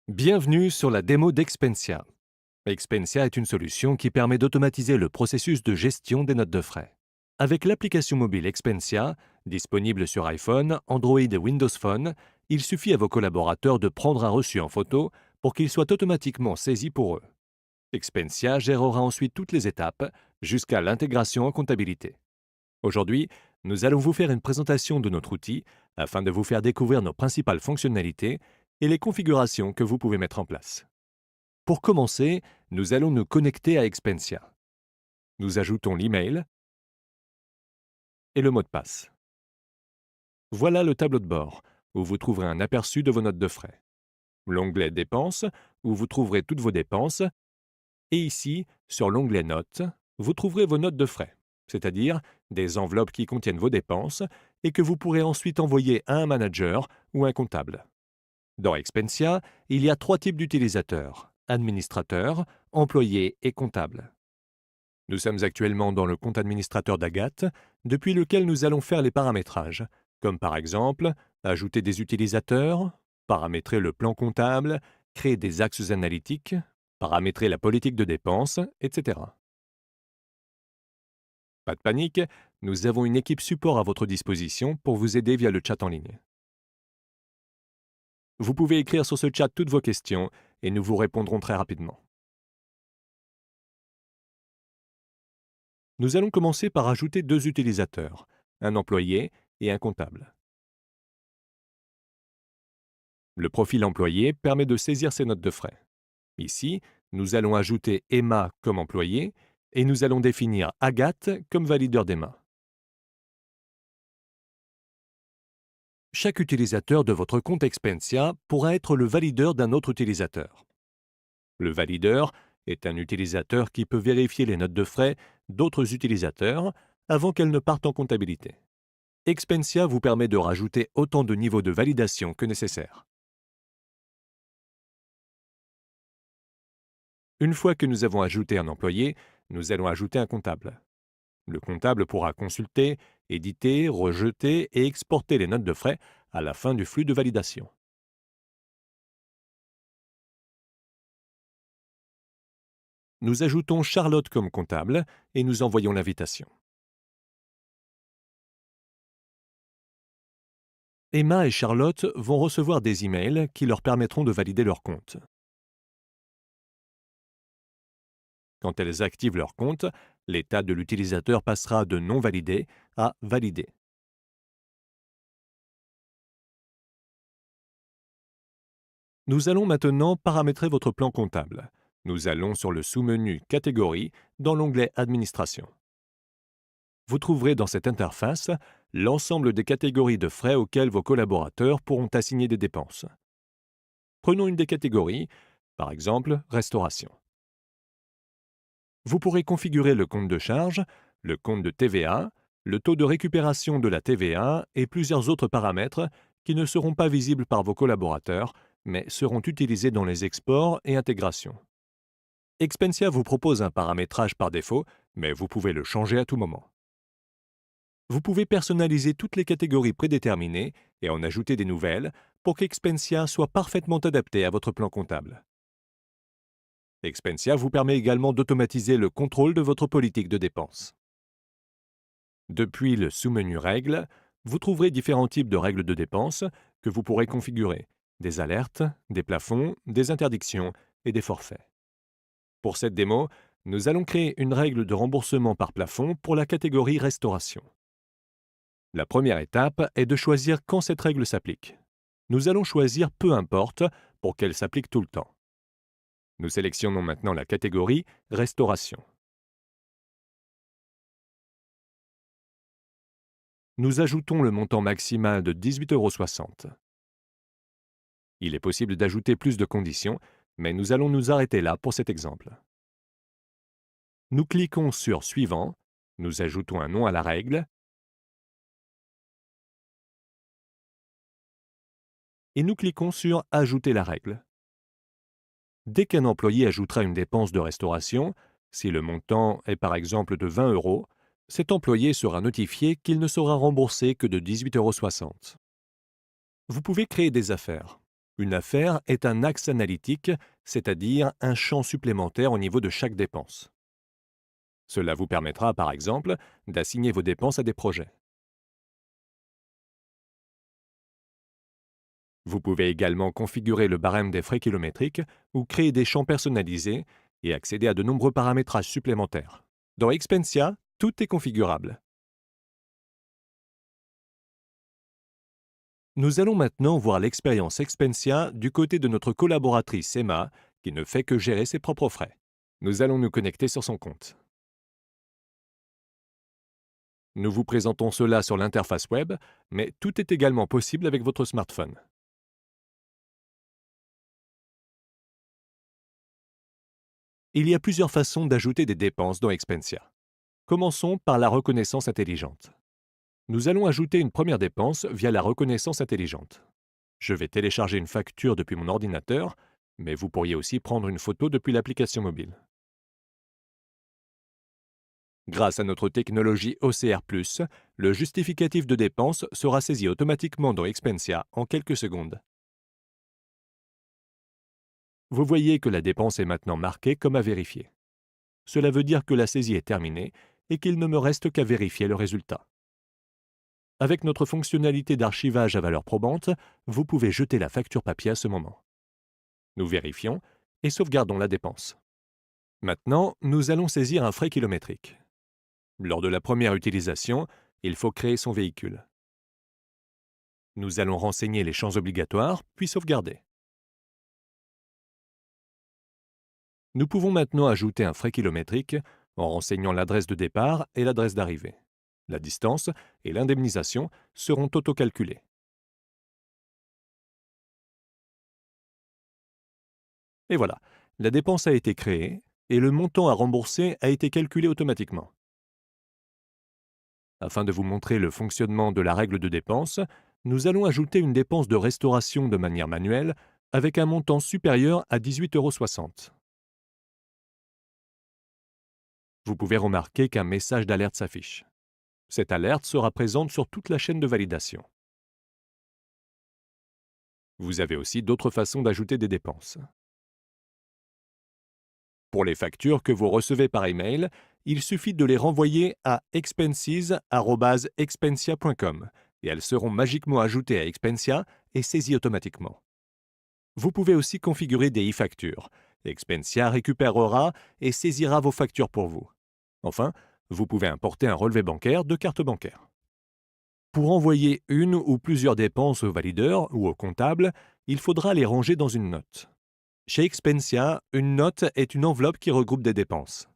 Bienvenue sur la démo d'Expensia. Expensia est une solution qui permet d'automatiser le processus de gestion des notes de frais. Avec l'application mobile Expensia, disponible sur iPhone, Android et Windows Phone, il suffit à vos collaborateurs de prendre un reçu en photo pour qu'il soit automatiquement saisi pour eux. Expensia gérera ensuite toutes les étapes jusqu'à l'intégration en comptabilité. Aujourd'hui, nous allons vous faire une présentation de notre outil afin de vous faire découvrir nos principales fonctionnalités et les configurations que vous pouvez mettre en place. Pour commencer, nous allons nous connecter à Expensia. Nous ajoutons l'email et le mot de passe. Voilà le tableau de bord, où vous trouverez un aperçu de vos notes de frais. L'onglet Dépenses, où vous trouverez toutes vos dépenses. Et ici, sur l'onglet Notes, vous trouverez vos notes de frais, c'est-à-dire des enveloppes qui contiennent vos dépenses et que vous pourrez ensuite envoyer à un manager ou un comptable. Dans Expensia, il y a trois types d'utilisateurs: administrateur, employé et comptable. Nous sommes actuellement dans le compte administrateur d'Agathe, depuis lequel nous allons faire les paramétrages, comme par exemple ajouter des utilisateurs, paramétrer le plan comptable, créer des axes analytiques, paramétrer la politique de dépenses, etc. Pas de panique, nous avons une équipe support à votre disposition pour vous aider via le chat en ligne. Vous pouvez écrire sur ce chat toutes vos questions et nous vous répondrons très rapidement. Nous allons commencer par ajouter deux utilisateurs, un employé et un comptable. Le profil employé permet de saisir ses notes de frais. Ici, nous allons ajouter Emma comme employé et nous allons définir Agathe comme valideur d'Emma. Chaque utilisateur de votre compte Expensia pourra être le valideur d'un autre utilisateur. Le valideur est un utilisateur qui peut vérifier les notes de frais d'autres utilisateurs avant qu'elles ne partent en comptabilité. Expensia vous permet de rajouter autant de niveaux de validation que nécessaire. Une fois que nous avons ajouté un employé, nous allons ajouter un comptable. Le comptable pourra consulter, éditer, rejeter et exporter les notes de frais à la fin du flux de validation. Nous ajoutons Charlotte comme comptable et nous envoyons l'invitation. Emma et Charlotte vont recevoir des emails qui leur permettront de valider leur compte. Quand elles activent leur compte, l'état de l'utilisateur passera de non validé à validé. Nous allons maintenant paramétrer votre plan comptable. Nous allons sur le sous-menu Catégories dans l'onglet Administration. Vous trouverez dans cette interface l'ensemble des catégories de frais auxquelles vos collaborateurs pourront assigner des dépenses. Prenons une des catégories, par exemple Restauration. Vous pourrez configurer le compte de charge, le compte de TVA, le taux de récupération de la TVA et plusieurs autres paramètres qui ne seront pas visibles par vos collaborateurs, mais seront utilisés dans les exports et intégrations. Expensia vous propose un paramétrage par défaut, mais vous pouvez le changer à tout moment. Vous pouvez personnaliser toutes les catégories prédéterminées et en ajouter des nouvelles pour qu'Expensia soit parfaitement adapté à votre plan comptable. Expensia vous permet également d'automatiser le contrôle de votre politique de dépenses. Depuis le sous-menu Règles, vous trouverez différents types de règles de dépenses que vous pourrez configurer: des alertes, des plafonds, des interdictions et des forfaits. Pour cette démo, nous allons créer une règle de remboursement par plafond pour la catégorie Restauration. La première étape est de choisir quand cette règle s'applique. Nous allons choisir Peu importe pour qu'elle s'applique tout le temps. Nous sélectionnons maintenant la catégorie Restauration. Nous ajoutons le montant maximal de 18,60 €. Il est possible d'ajouter plus de conditions, mais nous allons nous arrêter là pour cet exemple. Nous cliquons sur Suivant, nous ajoutons un nom à la règle et nous cliquons sur Ajouter la règle. Dès qu'un employé ajoutera une dépense de restauration, si le montant est par exemple de 20 €, cet employé sera notifié qu'il ne sera remboursé que de 18,60 €. Vous pouvez créer des affaires. Une affaire est un axe analytique, c'est-à-dire un champ supplémentaire au niveau de chaque dépense. Cela vous permettra, par exemple, d'assigner vos dépenses à des projets. Vous pouvez également configurer le barème des frais kilométriques ou créer des champs personnalisés et accéder à de nombreux paramétrages supplémentaires. Dans Expensia, tout est configurable. Nous allons maintenant voir l'expérience Expensia du côté de notre collaboratrice Emma, qui ne fait que gérer ses propres frais. Nous allons nous connecter sur son compte. Nous vous présentons cela sur l'interface web, mais tout est également possible avec votre smartphone. Il y a plusieurs façons d'ajouter des dépenses dans Expensia. Commençons par la reconnaissance intelligente. Nous allons ajouter une première dépense via la reconnaissance intelligente. Je vais télécharger une facture depuis mon ordinateur, mais vous pourriez aussi prendre une photo depuis l'application mobile. Grâce à notre technologie OCR+, le justificatif de dépense sera saisi automatiquement dans Expensia en quelques secondes. Vous voyez que la dépense est maintenant marquée comme à vérifier. Cela veut dire que la saisie est terminée et qu'il ne me reste qu'à vérifier le résultat. Avec notre fonctionnalité d'archivage à valeur probante, vous pouvez jeter la facture papier à ce moment. Nous vérifions et sauvegardons la dépense. Maintenant, nous allons saisir un frais kilométrique. Lors de la première utilisation, il faut créer son véhicule. Nous allons renseigner les champs obligatoires, puis sauvegarder. Nous pouvons maintenant ajouter un frais kilométrique en renseignant l'adresse de départ et l'adresse d'arrivée. La distance et l'indemnisation seront auto-calculées. Et voilà, la dépense a été créée et le montant à rembourser a été calculé automatiquement. Afin de vous montrer le fonctionnement de la règle de dépense, nous allons ajouter une dépense de restauration de manière manuelle avec un montant supérieur à 18,60 €. Vous pouvez remarquer qu'un message d'alerte s'affiche. Cette alerte sera présente sur toute la chaîne de validation. Vous avez aussi d'autres façons d'ajouter des dépenses. Pour les factures que vous recevez par email, il suffit de les renvoyer à expenses@expensia.com et elles seront magiquement ajoutées à Expensia et saisies automatiquement. Vous pouvez aussi configurer des e-factures. Expensia récupérera et saisira vos factures pour vous. Enfin, vous pouvez importer un relevé bancaire de carte bancaire. Pour envoyer une ou plusieurs dépenses au valideur ou au comptable, il faudra les ranger dans une note. Chez Expensia, une note est une enveloppe qui regroupe des dépenses.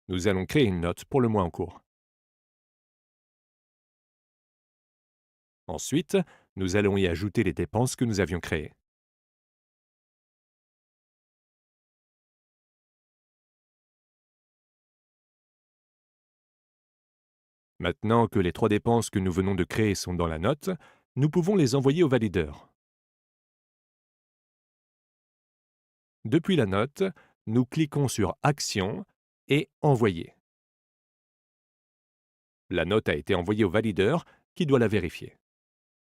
Nous allons créer une note pour le mois en cours. Ensuite, nous allons y ajouter les dépenses que nous avions créées. Maintenant que les trois dépenses que nous venons de créer sont dans la note, nous pouvons les envoyer au valideur. Depuis la note, nous cliquons sur Action et Envoyer. La note a été envoyée au valideur qui doit la vérifier.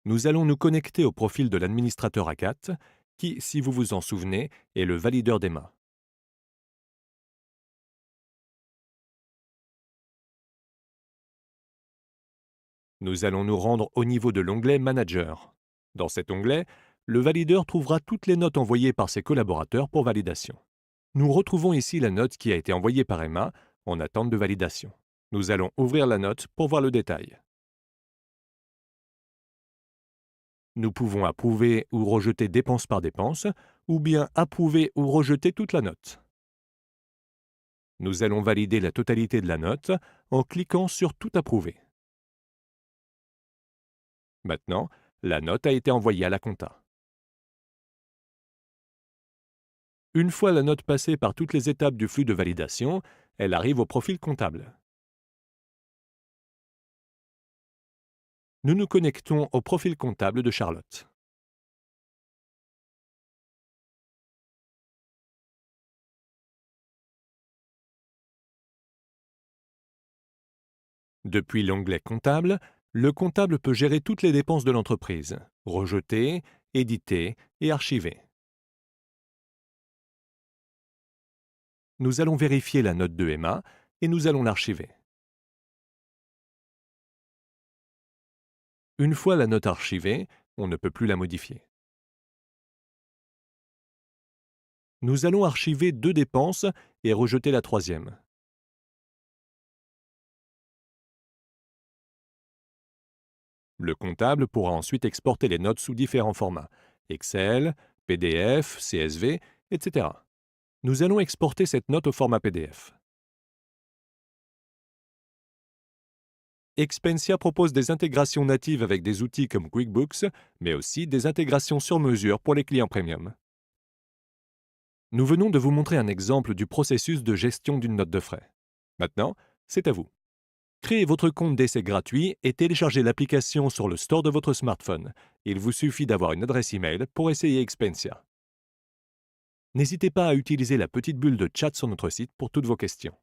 Nous allons nous connecter au profil de l'administrateur ACAT qui, si vous vous en souvenez, est le valideur d'Emma. Nous allons nous rendre au niveau de l'onglet Manager. Dans cet onglet, le valideur trouvera toutes les notes envoyées par ses collaborateurs pour validation. Nous retrouvons ici la note qui a été envoyée par Emma en attente de validation. Nous allons ouvrir la note pour voir le détail. Nous pouvons approuver ou rejeter dépense par dépense, ou bien approuver ou rejeter toute la note. Nous allons valider la totalité de la note en cliquant sur Tout approuver. Maintenant, la note a été envoyée à la compta. Une fois la note passée par toutes les étapes du flux de validation, elle arrive au profil comptable. Nous nous connectons au profil comptable de Charlotte. Depuis l'onglet Comptable, Le comptable peut gérer toutes les dépenses de l'entreprise, rejeter, éditer et archiver. Nous allons vérifier la note de Emma et nous allons l'archiver. Une fois la note archivée, on ne peut plus la modifier. Nous allons archiver 2 dépenses et rejeter la troisième. Le comptable pourra ensuite exporter les notes sous différents formats: Excel, PDF, CSV, etc. Nous allons exporter cette note au format PDF. Expensia propose des intégrations natives avec des outils comme QuickBooks, mais aussi des intégrations sur mesure pour les clients premium. Nous venons de vous montrer un exemple du processus de gestion d'une note de frais. Maintenant, c'est à vous. Créez votre compte d'essai gratuit et téléchargez l'application sur le store de votre smartphone. Il vous suffit d'avoir une adresse email pour essayer Expensia. N'hésitez pas à utiliser la petite bulle de chat sur notre site pour toutes vos questions.